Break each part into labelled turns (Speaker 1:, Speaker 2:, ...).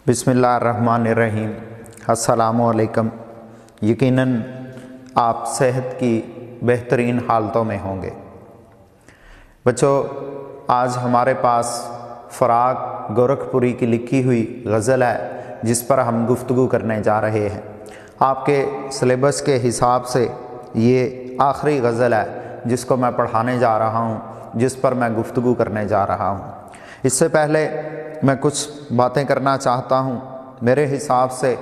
Speaker 1: بسم اللہ الرحمن الرحیم۔ السلام علیکم۔ یقیناً آپ صحت کی بہترین حالتوں میں ہوں گے۔ بچوں، آج ہمارے پاس فراق گورکھپوری کی لکھی ہوئی غزل ہے جس پر ہم گفتگو کرنے جا رہے ہیں۔ آپ کے سلیبس کے حساب سے یہ آخری غزل ہے جس کو میں پڑھانے جا رہا ہوں، جس پر میں گفتگو کرنے جا رہا ہوں۔ اس سے پہلے میں کچھ باتیں کرنا چاہتا ہوں۔ میرے حساب سے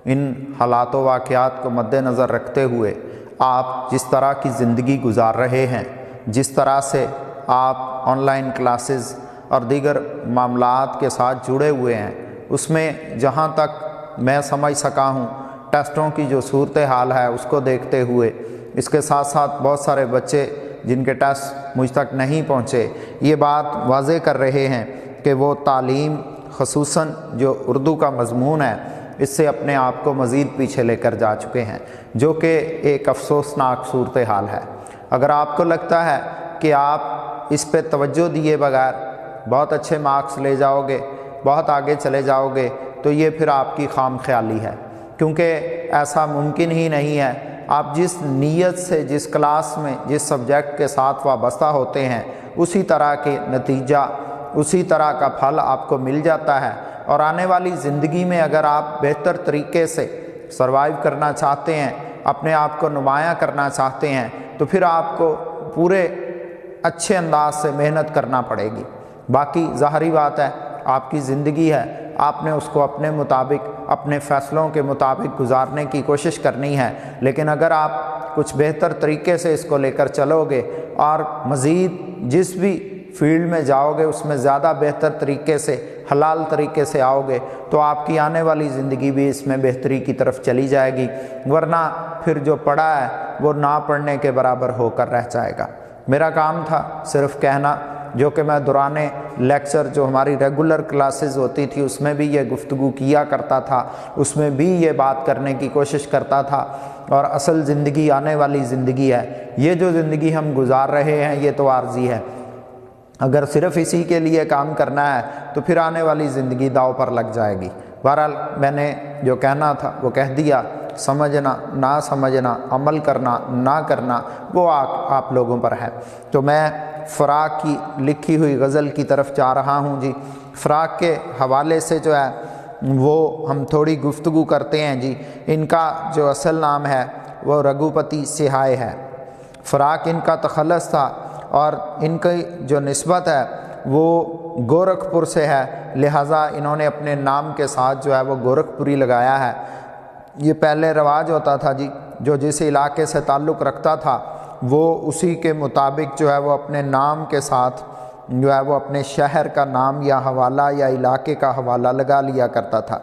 Speaker 1: ان حالات و واقعات کو مد نظر رکھتے ہوئے آپ جس طرح کی زندگی گزار رہے ہیں، جس طرح سے آپ آن لائن کلاسز اور دیگر معاملات کے ساتھ جڑے ہوئے ہیں، اس میں جہاں تک میں سمجھ سکا ہوں ٹیسٹوں کی جو صورتحال ہے اس کو دیکھتے ہوئے، اس کے ساتھ ساتھ بہت سارے بچے جن کے ٹیسٹ مجھ تک نہیں پہنچے، یہ بات واضح کر رہے ہیں کہ وہ تعلیم خصوصاً جو اردو کا مضمون ہے اس سے اپنے آپ کو مزید پیچھے لے کر جا چکے ہیں، جو کہ ایک افسوسناک صورتحال ہے۔ اگر آپ کو لگتا ہے کہ آپ اس پہ توجہ دیے بغیر بہت اچھے مارکس لے جاؤ گے، بہت آگے چلے جاؤ گے، تو یہ پھر آپ کی خام خیالی ہے، کیونکہ ایسا ممکن ہی نہیں ہے۔ آپ جس نیت سے جس کلاس میں جس سبجیکٹ کے ساتھ وابستہ ہوتے ہیں اسی طرح کے نتیجہ، اسی طرح کا پھل آپ کو مل جاتا ہے۔ اور آنے والی زندگی میں اگر آپ بہتر طریقے سے سروائیو کرنا چاہتے ہیں، اپنے آپ کو نمایاں کرنا چاہتے ہیں، تو پھر آپ کو پورے اچھے انداز سے محنت کرنا پڑے گی۔ باقی ظاہری بات ہے، آپ کی زندگی ہے، آپ نے اس کو اپنے مطابق، اپنے فیصلوں کے مطابق گزارنے کی کوشش کرنی ہے۔ لیکن اگر آپ کچھ بہتر طریقے سے اس کو لے کر چلو گے اور مزید جس بھی فیلڈ میں جاؤ گے اس میں زیادہ بہتر طریقے سے، حلال طریقے سے آؤ گے، تو آپ کی آنے والی زندگی بھی اس میں بہتری کی طرف چلی جائے گی، ورنہ پھر جو پڑھا ہے وہ نہ پڑھنے کے برابر ہو کر رہ جائے گا۔ میرا کام تھا صرف کہنا، جو کہ میں دوران لیکچر جو ہماری ریگولر کلاسز ہوتی تھی اس میں بھی یہ گفتگو کیا کرتا تھا، اس میں بھی یہ بات کرنے کی کوشش کرتا تھا۔ اور اصل زندگی آنے والی زندگی ہے، یہ جو زندگی ہم گزار رہے ہیں یہ تو عارضی ہے۔ اگر صرف اسی کے لیے کام کرنا ہے تو پھر آنے والی زندگی داؤ پر لگ جائے گی۔ بہرحال میں نے جو کہنا تھا وہ کہہ دیا۔ سمجھنا نہ سمجھنا، عمل کرنا نہ کرنا، وہ آپ لوگوں پر ہے۔ تو میں فراق کی لکھی ہوئی غزل کی طرف جا رہا ہوں جی۔ فراق کے حوالے سے جو ہے وہ ہم تھوڑی گفتگو کرتے ہیں جی۔ ان کا جو اصل نام ہے وہ رگھوپتی سہائے ہے۔ فراق ان کا تخلص تھا اور ان کی جو نسبت ہے وہ گورکھپور سے ہے، لہٰذا انہوں نے اپنے نام کے ساتھ جو ہے وہ گورکھپوری لگایا ہے۔ یہ پہلے رواج ہوتا تھا جی، جو جس علاقے سے تعلق رکھتا تھا وہ اسی کے مطابق جو ہے وہ اپنے نام کے ساتھ جو ہے وہ اپنے شہر کا نام یا حوالہ یا علاقے کا حوالہ لگا لیا کرتا تھا۔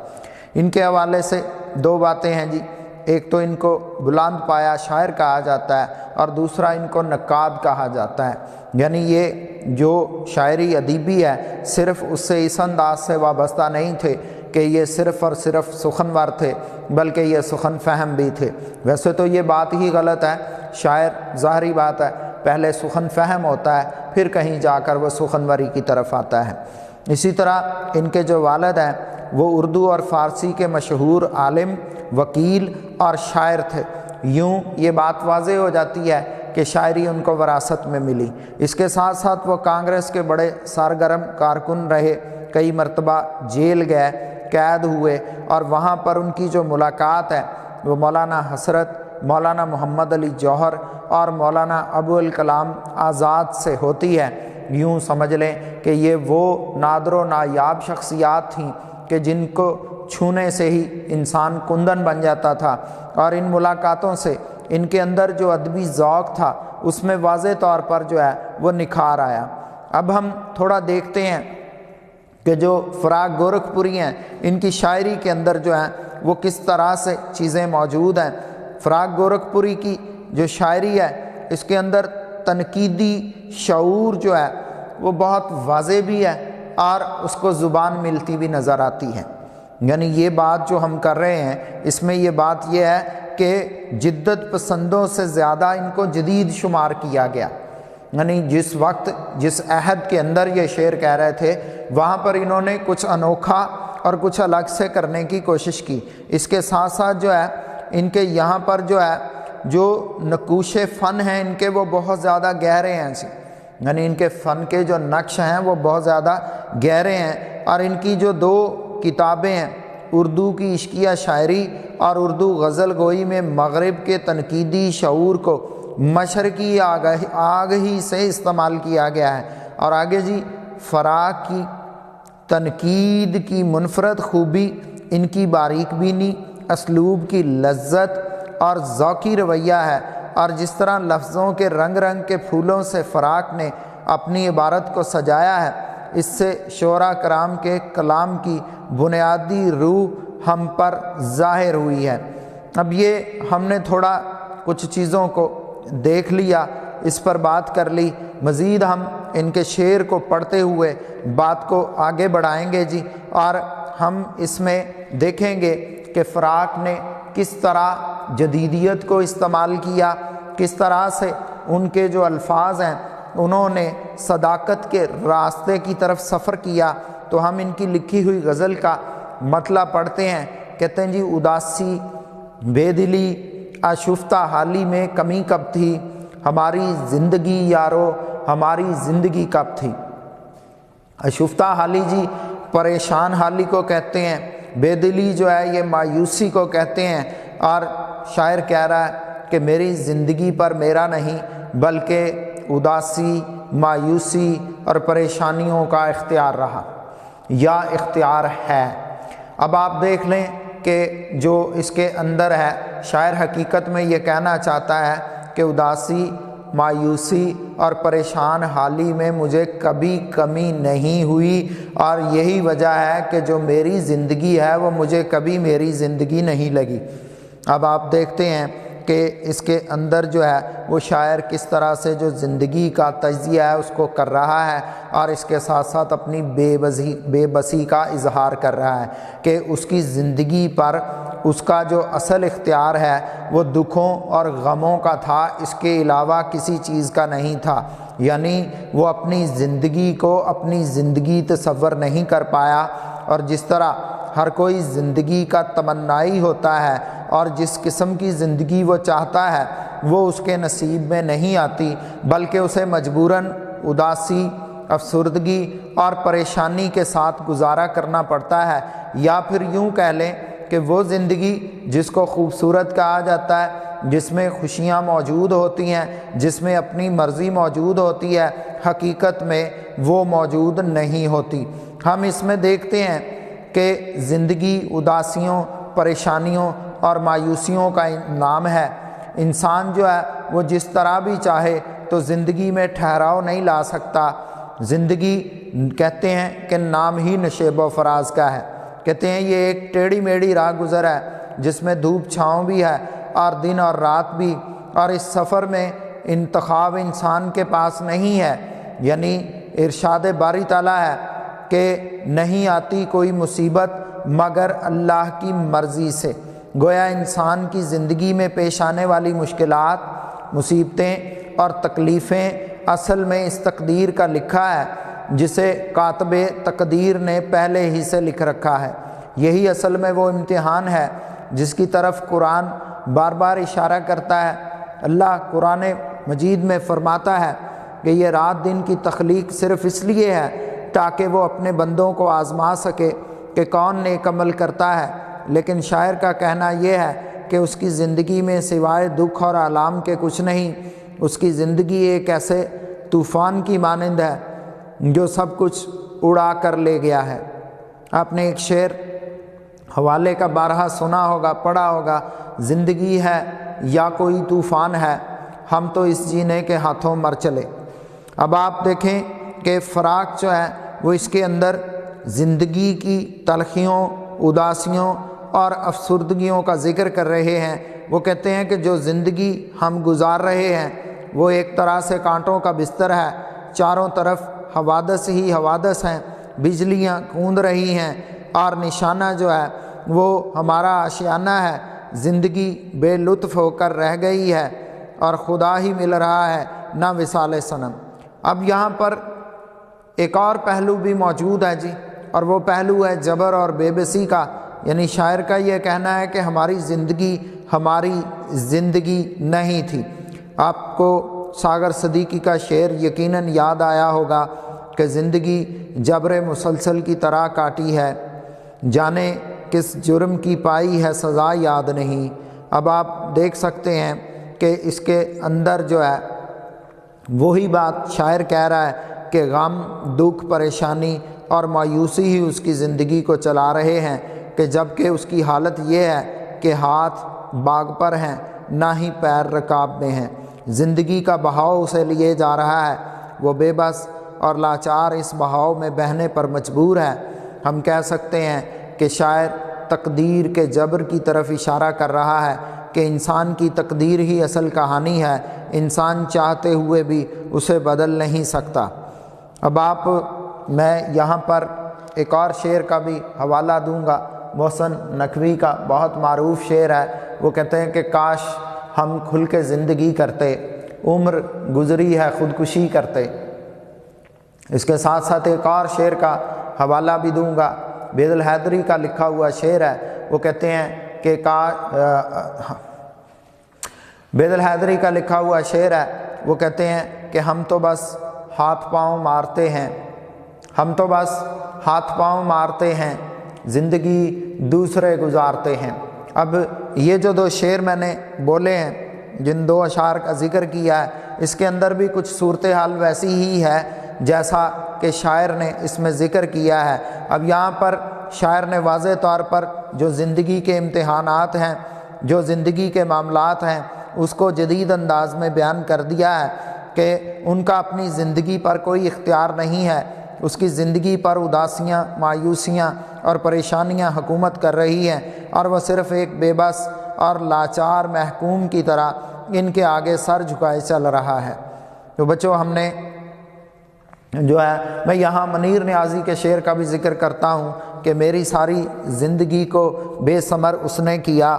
Speaker 1: ان کے حوالے سے دو باتیں ہیں جی، ایک تو ان کو بلند پایا شاعر کہا جاتا ہے اور دوسرا ان کو نقاد کہا جاتا ہے۔ یعنی یہ جو شاعری ادیبی ہے صرف اس سے اس انداز سے وابستہ نہیں تھے کہ یہ صرف اور صرف سخنور تھے، بلکہ یہ سخن فہم بھی تھے۔ ویسے تو یہ بات ہی غلط ہے، شاعر ظاہری بات ہے پہلے سخن فہم ہوتا ہے پھر کہیں جا کر وہ سخنوری کی طرف آتا ہے۔ اسی طرح ان کے جو والد ہیں وہ اردو اور فارسی کے مشہور عالم، وکیل اور شاعر تھے۔ یوں یہ بات واضح ہو جاتی ہے کہ شاعری ان کو وراثت میں ملی۔ اس کے ساتھ ساتھ وہ کانگریس کے بڑے سرگرم کارکن رہے، کئی مرتبہ جیل گئے، قید ہوئے، اور وہاں پر ان کی جو ملاقات ہے وہ مولانا حسرت، مولانا محمد علی جوہر اور مولانا ابوالکلام آزاد سے ہوتی ہے۔ یوں سمجھ لیں کہ یہ وہ نادر و نایاب شخصیات تھیں کہ جن کو چھونے سے ہی انسان کندن بن جاتا تھا، اور ان ملاقاتوں سے ان کے اندر جو ادبی ذوق تھا اس میں واضح طور پر جو ہے وہ نکھار آیا۔ اب ہم تھوڑا دیکھتے ہیں کہ جو فراق گورکھپوری ہیں ان کی شاعری کے اندر جو ہے وہ کس طرح سے چیزیں موجود ہیں۔ فراق گورکھپوری کی جو شاعری ہے اس کے اندر تنقیدی شعور جو ہے وہ بہت واضح بھی ہے اور اس کو زبان ملتی بھی نظر آتی ہے۔ یعنی یہ بات جو ہم کر رہے ہیں اس میں یہ بات یہ ہے کہ جدت پسندوں سے زیادہ ان کو جدید شمار کیا گیا۔ یعنی جس وقت جس عہد کے اندر یہ شعر کہہ رہے تھے وہاں پر انہوں نے کچھ انوکھا اور کچھ الگ سے کرنے کی کوشش کی۔ اس کے ساتھ ساتھ جو ہے ان کے یہاں پر جو ہے جو نقوش فن ہیں ان کے وہ بہت زیادہ گہرے ہیں جی، یعنی ان کے فن کے جو نقش ہیں وہ بہت زیادہ گہرے ہیں، اور ان کی جو 2 کتابیں ہیں، اردو کی عشقیہ شاعری اور اردو غزل گوئی میں مغرب کے تنقیدی شعور کو مشرقی آگہی سے استعمال کیا گیا ہے۔ اور آگے جی، فراق کی تنقید کی منفرد خوبی ان کی باریک بینی، اسلوب کی لذت اور ذوقی رویہ ہے، اور جس طرح لفظوں کے رنگ رنگ کے پھولوں سے فراق نے اپنی عبارت کو سجایا ہے، اس سے شعراء کرام کے کلام کی بنیادی روح ہم پر ظاہر ہوئی ہے۔ اب یہ ہم نے تھوڑا کچھ چیزوں کو دیکھ لیا، اس پر بات کر لی، مزید ہم ان کے شعر کو پڑھتے ہوئے بات کو آگے بڑھائیں گے جی، اور ہم اس میں دیکھیں گے کہ فراق نے کس طرح جدیدیت کو استعمال کیا، کس طرح سے ان کے جو الفاظ ہیں انہوں نے صداقت کے راستے کی طرف سفر کیا۔ تو ہم ان کی لکھی ہوئی غزل کا مطلب پڑھتے ہیں۔ کہتے ہیں جی، اداسی بے دلی آشفتہ حالی میں کمی کب تھی، ہماری زندگی یارو ہماری زندگی کب تھی۔ آشفتہ حالی جی پریشان حالی کو کہتے ہیں، بے دلی جو ہے یہ مایوسی کو کہتے ہیں، اور شاعر کہہ رہا ہے کہ میری زندگی پر میرا نہیں بلکہ اداسی، مایوسی اور پریشانیوں کا اختیار رہا یا اختیار ہے۔ اب آپ دیکھ لیں کہ جو اس کے اندر ہے، شاعر حقیقت میں یہ کہنا چاہتا ہے کہ اداسی، مایوسی اور پریشان حالی میں مجھے کبھی کمی نہیں ہوئی، اور یہی وجہ ہے کہ جو میری زندگی ہے وہ مجھے کبھی میری زندگی نہیں لگی۔ اب آپ دیکھتے ہیں کہ اس کے اندر جو ہے وہ شاعر کس طرح سے جو زندگی کا تجزیہ ہے اس کو کر رہا ہے، اور اس کے ساتھ ساتھ اپنی بے بسی کا اظہار کر رہا ہے کہ اس کی زندگی پر اس کا جو اصل اختیار ہے وہ دکھوں اور غموں کا تھا، اس کے علاوہ کسی چیز کا نہیں تھا۔ یعنی وہ اپنی زندگی کو اپنی زندگی تصور نہیں کر پایا، اور جس طرح ہر کوئی زندگی کا تمنائی ہوتا ہے اور جس قسم کی زندگی وہ چاہتا ہے وہ اس کے نصیب میں نہیں آتی، بلکہ اسے مجبوراً اداسی، افسردگی اور پریشانی کے ساتھ گزارا کرنا پڑتا ہے، یا پھر یوں کہہ لیں کہ وہ زندگی جس کو خوبصورت کہا جاتا ہے، جس میں خوشیاں موجود ہوتی ہیں، جس میں اپنی مرضی موجود ہوتی ہے، حقیقت میں وہ موجود نہیں ہوتی۔ ہم اس میں دیکھتے ہیں کہ زندگی اداسیوں، پریشانیوں اور مایوسیوں کا نام ہے۔ انسان جو ہے وہ جس طرح بھی چاہے تو زندگی میں ٹھہراؤ نہیں لا سکتا۔ زندگی کہتے ہیں کہ نام ہی نشیب و فراز کا ہے، کہتے ہیں یہ ایک ٹیڑھی میڑھی راہ گزر ہے جس میں دھوپ چھاؤں بھی ہے اور دن اور رات بھی، اور اس سفر میں انتخاب انسان کے پاس نہیں ہے۔ یعنی ارشاد باری تعالیٰ ہے کہ نہیں آتی کوئی مصیبت مگر اللہ کی مرضی سے۔ گویا انسان کی زندگی میں پیش آنے والی مشکلات، مصیبتیں اور تکلیفیں اصل میں اس تقدیر کا لکھا ہے جسے کاتب تقدیر نے پہلے ہی سے لکھ رکھا ہے۔ یہی اصل میں وہ امتحان ہے جس کی طرف قرآن بار بار اشارہ کرتا ہے۔ اللہ قرآن مجید میں فرماتا ہے کہ یہ رات دن کی تخلیق صرف اس لیے ہے تاکہ وہ اپنے بندوں کو آزما سکے کہ کون نیک عمل کرتا ہے، لیکن شاعر کا کہنا یہ ہے کہ اس کی زندگی میں سوائے دکھ اور آلام کے کچھ نہیں۔ اس کی زندگی ایک ایسے طوفان کی مانند ہے جو سب کچھ اڑا کر لے گیا ہے۔ آپ نے ایک شعر حوالے کا بارہا سنا ہوگا، پڑھا ہوگا، زندگی ہے یا کوئی طوفان ہے، ہم تو اس جینے کے ہاتھوں مر چلے۔ اب آپ دیکھیں کہ فراق جو ہے وہ اس کے اندر زندگی کی تلخیوں، اداسیوں اور افسردگیوں کا ذکر کر رہے ہیں۔ وہ کہتے ہیں کہ جو زندگی ہم گزار رہے ہیں وہ ایک طرح سے کانٹوں کا بستر ہے، چاروں طرف حوادث ہی حوادث ہیں، بجلیاں گونج رہی ہیں، اور نشانہ جو ہے وہ ہمارا آشیانہ ہے۔ زندگی بے لطف ہو کر رہ گئی ہے اور خدا ہی مل رہا ہے نہ وصال صنم۔ اب یہاں پر ایک اور پہلو بھی موجود ہے جی،
Speaker 2: اور وہ پہلو ہے جبر اور بے بسی کا، یعنی شاعر کا یہ کہنا ہے کہ ہماری زندگی نہیں تھی۔ آپ کو ساگر صدیقی کا شعر یقیناً یاد آیا ہوگا کہ زندگی جبر مسلسل کی طرح کاٹی ہے، جانے کس جرم کی پائی ہے سزا یاد نہیں۔ اب آپ دیکھ سکتے ہیں کہ اس کے اندر جو ہے وہی بات شاعر کہہ رہا ہے کہ غم، دکھ، پریشانی اور مایوسی ہی اس کی زندگی کو چلا رہے ہیں، کہ جب کہ اس کی حالت یہ ہے کہ ہاتھ باغ پر ہیں نہ ہی پیر رکاب میں ہیں، زندگی کا بہاؤ اسے لیے جا رہا ہے، وہ بے بس اور لاچار اس بہاؤ میں بہنے پر مجبور ہے۔ ہم کہہ سکتے ہیں کہ شاعر تقدیر کے جبر کی طرف اشارہ کر رہا ہے کہ انسان کی تقدیر ہی اصل کہانی ہے، انسان چاہتے ہوئے بھی اسے بدل نہیں سکتا۔ اب میں یہاں پر ایک اور شعر کا بھی حوالہ دوں گا، محسن نقوی کا بہت معروف شعر ہے۔ وہ کہتے ہیں کہ کاش ہم کھل کے زندگی کرتے، عمر گزری ہے خودکشی کرتے۔ اس کے ساتھ ساتھ ایک اور شعر کا حوالہ بھی دوں گا، بید الحیدری کا لکھا ہوا شعر ہے۔ وہ کہتے ہیں کہ بید الحیدری کا لکھا ہوا شعر ہے، وہ کہتے ہیں کہ ہم تو بس ہاتھ پاؤں مارتے ہیں، ہم تو بس ہاتھ پاؤں مارتے ہیں، زندگی دوسرے گزارتے ہیں۔ اب یہ جو دو شعر میں نے بولے ہیں، جن دو اشعار کا ذکر کیا ہے، اس کے اندر بھی کچھ صورتحال ویسی ہی ہے جیسا کہ شاعر نے اس میں ذکر کیا ہے۔ اب یہاں پر شاعر نے واضح طور پر جو زندگی کے امتحانات ہیں، جو زندگی کے معاملات ہیں، اس کو جدید انداز میں بیان کر دیا ہے کہ ان کا اپنی زندگی پر کوئی اختیار نہیں ہے، اس کی زندگی پر اداسیاں، مایوسیاں اور پریشانیاں حکومت کر رہی ہیں، اور وہ صرف ایک بے بس اور لاچار محکوم کی طرح ان کے آگے سر جھکائے چل رہا ہے۔ تو بچوں، ہم نے جو ہے، میں یہاں منیر نیازی کے شعر کا بھی ذکر کرتا ہوں کہ میری ساری زندگی کو بے ثمر اس نے کیا،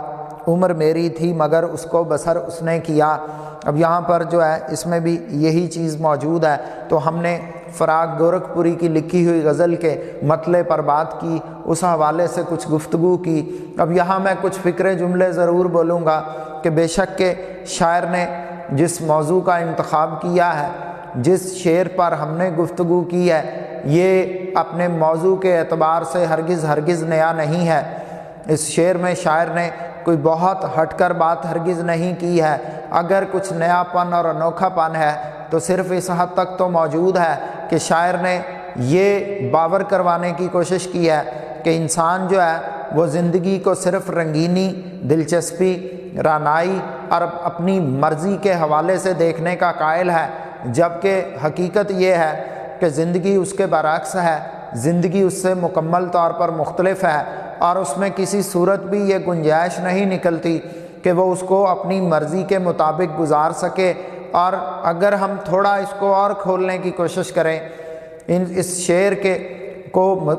Speaker 2: عمر میری تھی مگر اس کو بسر اس نے کیا۔ اب یہاں پر جو ہے اس میں بھی یہی چیز موجود ہے۔ تو ہم نے فراق گورکھپوری کی لکھی ہوئی غزل کے مطلع پر بات کی، اس حوالے سے کچھ گفتگو کی۔ اب یہاں میں کچھ فکرے جملے ضرور بولوں گا کہ بے شک کہ شاعر نے جس موضوع کا انتخاب کیا ہے، جس شعر پر ہم نے گفتگو کی ہے، یہ اپنے موضوع کے اعتبار سے ہرگز نیا نہیں ہے۔ اس شعر میں شاعر نے کوئی بہت ہٹ کر بات ہرگز نہیں کی ہے۔ اگر کچھ نیا پن اور انوکھا پن ہے تو صرف اس حد تک تو موجود ہے کہ شاعر نے یہ باور کروانے کی کوشش کی ہے کہ انسان جو ہے وہ زندگی کو صرف رنگینی، دلچسپی، رعنائی اور اپنی مرضی کے حوالے سے دیکھنے کا قائل ہے، جبکہ حقیقت یہ ہے کہ زندگی اس کے برعکس ہے، زندگی اس سے مکمل طور پر مختلف ہے، اور اس میں کسی صورت بھی یہ گنجائش نہیں نکلتی کہ وہ اس کو اپنی مرضی کے مطابق گزار سکے۔ اور اگر ہم تھوڑا اس کو اور کھولنے کی کوشش کریں، اس شعر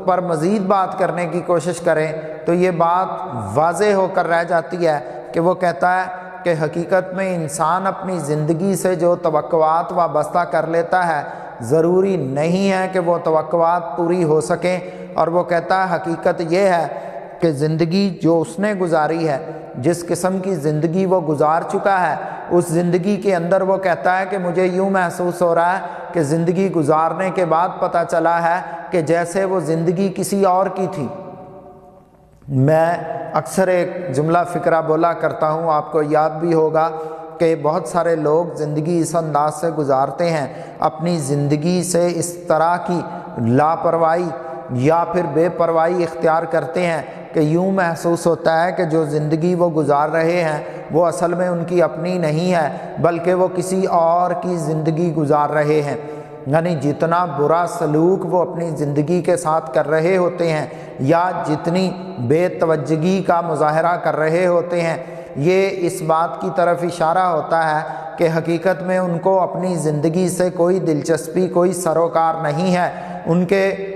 Speaker 2: پر مزید بات کرنے کی کوشش کریں، تو یہ بات واضح ہو کر رہ جاتی ہے کہ وہ کہتا ہے کہ حقیقت میں انسان اپنی زندگی سے جو توقعات وابستہ کر لیتا ہے، ضروری نہیں ہے کہ وہ توقعات پوری ہو سکیں۔ اور وہ کہتا ہے حقیقت یہ ہے کہ زندگی جو اس نے گزاری ہے، جس قسم کی زندگی وہ گزار چکا ہے، اس زندگی کے اندر وہ کہتا ہے کہ مجھے یوں محسوس ہو رہا ہے کہ زندگی گزارنے کے بعد پتہ چلا ہے کہ جیسے وہ زندگی کسی اور کی تھی۔ میں اکثر ایک جملہ فکرہ بولا کرتا ہوں، آپ کو یاد بھی ہوگا کہ بہت سارے لوگ زندگی اس انداز سے گزارتے ہیں، اپنی زندگی سے اس طرح کی لاپرواہی یا پھر بے پرواہی اختیار کرتے ہیں کہ یوں محسوس ہوتا ہے کہ جو زندگی وہ گزار رہے ہیں وہ اصل میں ان کی اپنی نہیں ہے، بلکہ وہ کسی اور کی زندگی گزار رہے ہیں۔ یعنی جتنا برا سلوک وہ اپنی زندگی کے ساتھ کر رہے ہوتے ہیں، یا جتنی بے توجہی کا مظاہرہ کر رہے ہوتے ہیں، یہ اس بات کی طرف اشارہ ہوتا ہے کہ حقیقت میں ان کو اپنی زندگی سے کوئی دلچسپی، کوئی سروکار نہیں ہے۔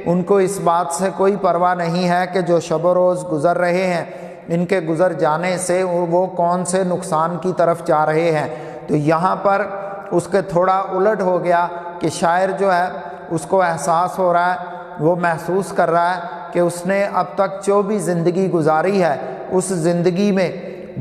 Speaker 2: ان کو اس بات سے کوئی پرواہ نہیں ہے کہ جو شب و روز گزر رہے ہیں، ان کے گزر جانے سے وہ کون سے نقصان کی طرف جا رہے ہیں۔ تو یہاں پر اس کے تھوڑا الٹ ہو گیا کہ شاعر جو ہے اس کو احساس ہو رہا ہے وہ محسوس کر رہا ہے کہ اس نے اب تک جو بھی زندگی گزاری ہے اس زندگی میں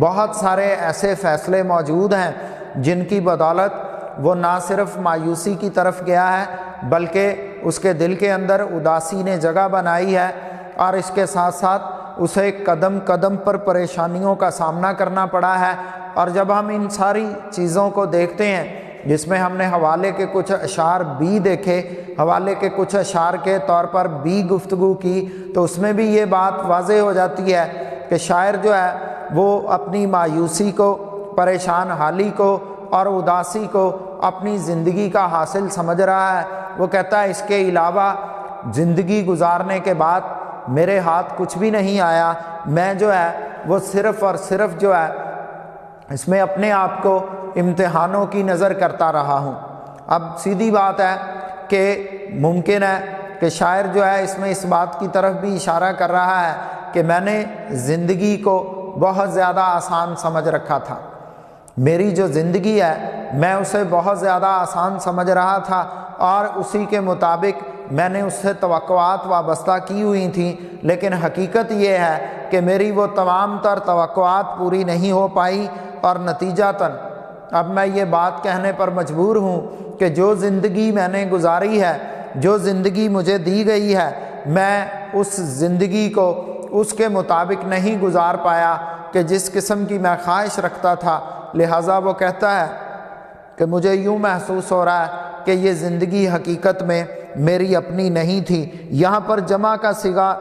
Speaker 2: بہت سارے ایسے فیصلے موجود ہیں جن کی بدولت وہ نہ صرف مایوسی کی طرف گیا ہے بلکہ اس کے دل کے اندر اداسی نے جگہ بنائی ہے، اور اس کے ساتھ ساتھ اسے قدم قدم پر پریشانیوں کا سامنا کرنا پڑا ہے۔ اور جب ہم ان ساری چیزوں کو دیکھتے ہیں، جس میں ہم نے حوالے کے کچھ اشعار بھی دیکھے، حوالے کے کچھ اشعار کے طور پر بھی گفتگو کی، تو اس میں بھی یہ بات واضح ہو جاتی ہے کہ شاعر جو ہے وہ اپنی مایوسی کو، پریشان حالی کو اور اداسی کو اپنی زندگی کا حاصل سمجھ رہا ہے۔ وہ کہتا ہے اس کے علاوہ زندگی گزارنے کے بعد میرے ہاتھ کچھ بھی نہیں آیا، میں جو ہے وہ صرف اور صرف جو ہے اس میں اپنے آپ کو امتحانوں کی نظر کرتا رہا ہوں۔ اب سیدھی بات ہے کہ ممکن ہے کہ شاعر جو ہے اس میں اس بات کی طرف بھی اشارہ کر رہا ہے کہ میں نے زندگی کو بہت زیادہ آسان سمجھ رکھا تھا، میری جو زندگی ہے میں اسے بہت زیادہ آسان سمجھ رہا تھا، اور اسی کے مطابق میں نے اس سے توقعات وابستہ کی ہوئی تھیں، لیکن حقیقت یہ ہے کہ میری وہ تمام تر توقعات پوری نہیں ہو پائی، اور نتیجتاً اب میں یہ بات کہنے پر مجبور ہوں کہ جو زندگی میں نے گزاری ہے، جو زندگی مجھے دی گئی ہے، میں اس زندگی کو اس کے مطابق نہیں گزار پایا کہ جس قسم کی میں خواہش رکھتا تھا۔ لہٰذا وہ کہتا ہے کہ مجھے یوں محسوس ہو رہا ہے کہ یہ زندگی حقیقت میں میری اپنی نہیں تھی۔ یہاں پر جمع کا صیغہ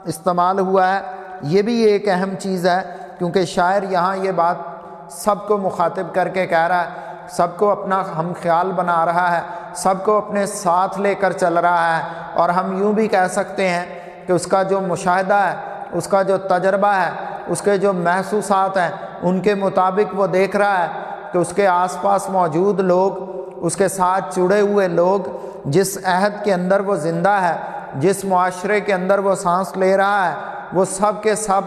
Speaker 2: استعمال ہوا ہے، یہ بھی ایک اہم چیز ہے، کیونکہ شاعر یہاں یہ بات سب کو مخاطب کر کے کہہ رہا ہے، سب کو اپنا ہم خیال بنا رہا ہے، سب کو اپنے ساتھ لے کر چل رہا ہے، اور ہم یوں بھی کہہ سکتے ہیں کہ اس کا جو مشاہدہ ہے، اس کا جو تجربہ ہے، اس کے جو محسوسات ہیں، ان کے مطابق وہ دیکھ رہا ہے کہ اس کے آس پاس موجود لوگ، اس کے ساتھ جڑے ہوئے لوگ، جس عہد کے اندر وہ زندہ ہے، جس معاشرے کے اندر وہ سانس لے رہا ہے، وہ سب کے سب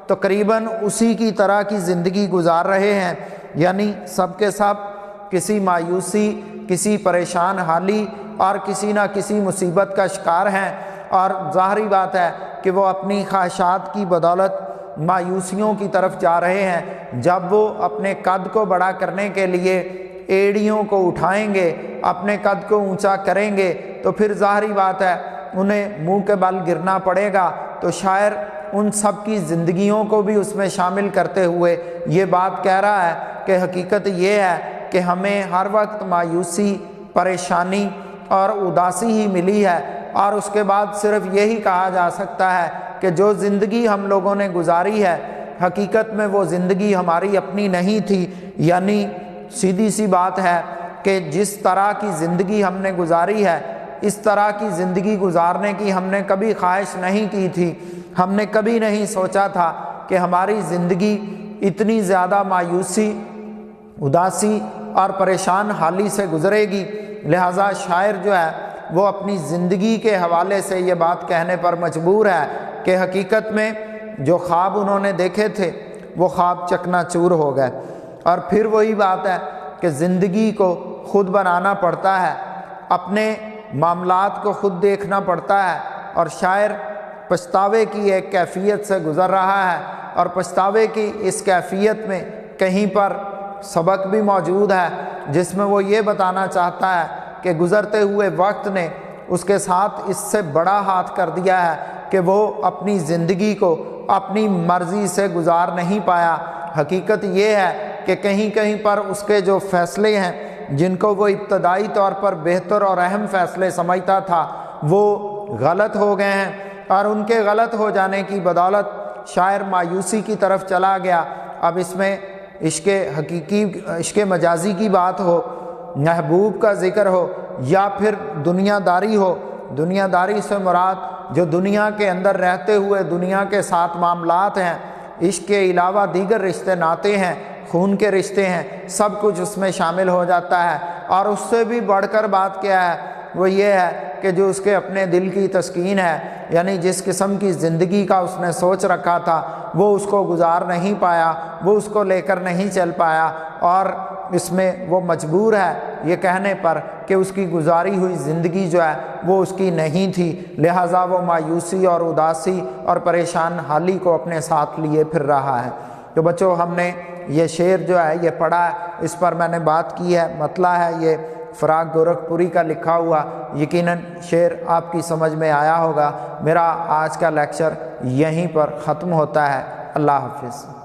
Speaker 2: تقریباً اسی کی طرح کی زندگی گزار رہے ہیں، یعنی سب کے سب کسی مایوسی، کسی پریشان حالی اور کسی نہ کسی مصیبت کا شکار ہیں، اور ظاہری بات ہے کہ وہ اپنی خواہشات کی بدولت مایوسیوں کی طرف جا رہے ہیں۔ جب وہ اپنے قد کو بڑا کرنے کے لیے ایڑیوں کو اٹھائیں گے، اپنے قد کو اونچا کریں گے، تو پھر ظاہری بات ہے انہیں منہ کے بل گرنا پڑے گا۔ تو شاعر ان سب کی زندگیوں کو بھی اس میں شامل کرتے ہوئے یہ بات کہہ رہا ہے کہ حقیقت یہ ہے کہ ہمیں ہر وقت مایوسی، پریشانی اور اداسی ہی ملی ہے، اور اس کے بعد صرف یہی کہا جا سکتا ہے کہ جو زندگی ہم لوگوں نے گزاری ہے حقیقت میں وہ زندگی ہماری اپنی نہیں تھی۔ یعنی سیدھی سی بات ہے کہ جس طرح کی زندگی ہم نے گزاری ہے، اس طرح کی زندگی گزارنے کی ہم نے کبھی خواہش نہیں کی تھی، ہم نے کبھی نہیں سوچا تھا کہ ہماری زندگی اتنی زیادہ مایوسی، اداسی اور پریشان حالی سے گزرے گی۔ لہٰذا شاعر جو ہے وہ اپنی زندگی کے حوالے سے یہ بات کہنے پر مجبور ہے کہ حقیقت میں جو خواب انہوں نے دیکھے تھے وہ خواب چکنا چور ہو گئے۔ اور پھر وہی بات ہے کہ زندگی کو خود بنانا پڑتا ہے، اپنے معاملات کو خود دیکھنا پڑتا ہے، اور شاعر پچھتاوے کی ایک کیفیت سے گزر رہا ہے، اور پچھتاوے کی اس کیفیت میں کہیں پر سبق بھی موجود ہے جس میں وہ یہ بتانا چاہتا ہے کہ گزرتے ہوئے وقت نے اس کے ساتھ اس سے بڑا ہاتھ کر دیا ہے کہ وہ اپنی زندگی کو اپنی مرضی سے گزار نہیں پایا۔ حقیقت یہ ہے کہ کہیں کہیں پر اس کے جو فیصلے ہیں جن کو وہ ابتدائی طور پر بہتر اور اہم فیصلے سمجھتا تھا وہ غلط ہو گئے ہیں، اور ان کے غلط ہو جانے کی بدولت شاعر مایوسی کی طرف چلا گیا۔ اب اس میں عشق حقیقی، عشق مجازی کی بات ہو، محبوب کا ذکر ہو، یا پھر دنیا داری ہو، دنیا داری سے مراد جو دنیا کے اندر رہتے ہوئے دنیا کے ساتھ معاملات ہیں، عشق کے علاوہ دیگر رشتے ناتے ہیں، خون کے رشتے ہیں، سب کچھ اس میں شامل ہو جاتا ہے۔ اور اس سے بھی بڑھ کر بات کیا ہے وہ یہ ہے کہ جو اس کے اپنے دل کی تسکین ہے، یعنی جس قسم کی زندگی کا اس نے سوچ رکھا تھا وہ اس کو گزار نہیں پایا، وہ اس کو لے کر نہیں چل پایا، اور اس میں وہ مجبور ہے یہ کہنے پر کہ اس کی گزاری ہوئی زندگی جو ہے وہ اس کی نہیں تھی، لہٰذا وہ مایوسی اور اداسی اور پریشان حالی کو اپنے ساتھ لیے پھر رہا ہے۔ تو بچوں ہم نے یہ شعر جو ہے یہ پڑھا ہے، اس پر میں نے بات کی ہے، مطلع ہے یہ فراق گورکھپوری کا لکھا ہوا، یقیناً شعر آپ کی سمجھ میں آیا ہوگا۔ میرا آج کا لیکچر یہیں پر ختم ہوتا ہے۔ اللہ حافظ۔